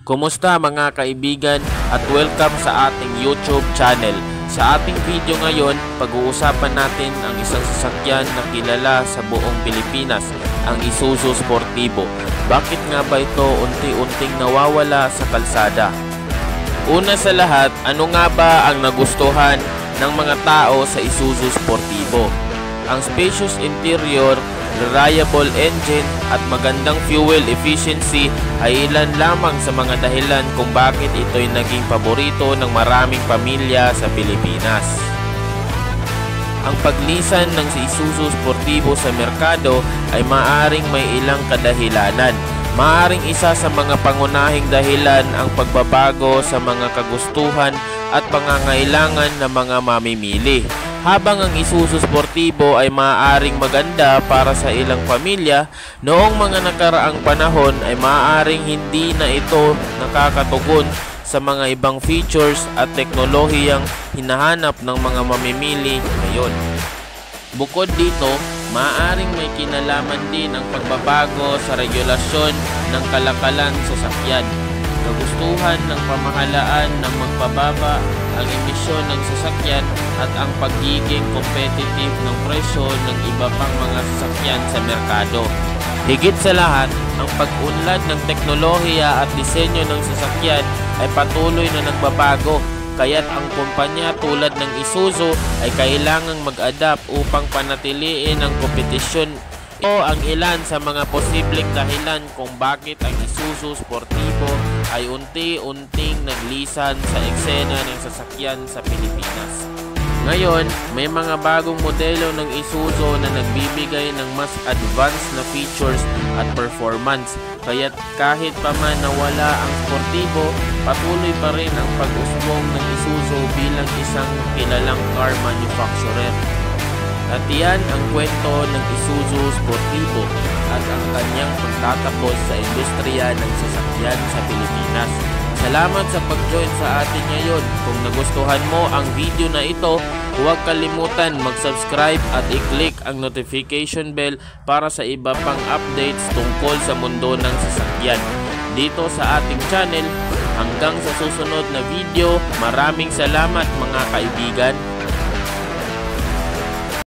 Kumusta mga kaibigan at welcome sa ating YouTube channel. Sa ating video ngayon, pag-uusapan natin ang isang sasakyan na kilala sa buong Pilipinas, ang Isuzu Sportivo. Bakit nga ba ito unti-unting nawawala sa kalsada? Una sa lahat, ano nga ba ang nagustuhan ng mga tao sa Isuzu Sportivo? Ang spacious interior, reliable engine at magandang fuel efficiency ay ilan lamang sa mga dahilan kung bakit ito'y naging paborito ng maraming pamilya sa Pilipinas. Ang paglisan ng Isuzu Sportivo sa merkado ay maaring may ilang kadahilanan. Maaring isa sa mga pangunahing dahilan ang pagbabago sa mga kagustuhan at pangangailangan ng mga mamimili. Habang ang Isuzu Sportivo ay maaaring maganda para sa ilang pamilya, noong mga nakaraang panahon ay maaaring hindi na ito nakakatugon sa mga ibang features at teknolohiyang hinahanap ng mga mamimili ngayon. Bukod dito, maaaring may kinalaman din ang pagbabago sa regulasyon ng kalakalan sa sasakyan. Kagustuhan ng pamahalaan ng magpababa ang emisyon ng sasakyan at ang pagiging competitive ng presyo ng iba pang mga sasakyan sa merkado. Higit sa lahat, ang pag-unlad ng teknolohiya at disenyo ng sasakyan ay patuloy na nagbabago, kaya't ang kumpanya tulad ng Isuzu ay kailangang mag-adapt upang panatiliin ang kompetisyon. Ito ang ilan sa mga posibleng dahilan kung bakit ang Isuzu Sportivo ay unti-unting naglisan sa eksena ng sasakyan sa Pilipinas. Ngayon, may mga bagong modelo ng Isuzu na nagbibigay ng mas advanced na features at performance. Kaya't kahit pa man nawala ang Sportivo, patuloy pa rin ang pag-usbong ng Isuzu bilang isang kilalang car manufacturer. At iyan ang kwento ng Isuzu Sportivo at ang kanyang pagtatapos sa industriya ng sasakyan sa Pilipinas. Salamat sa pag-join sa atin ngayon. Kung nagustuhan mo ang video na ito, huwag kalimutan mag-subscribe at i-click ang notification bell para sa iba pang updates tungkol sa mundo ng sasakyan. Dito sa ating channel, hanggang sa susunod na video, maraming salamat mga kaibigan.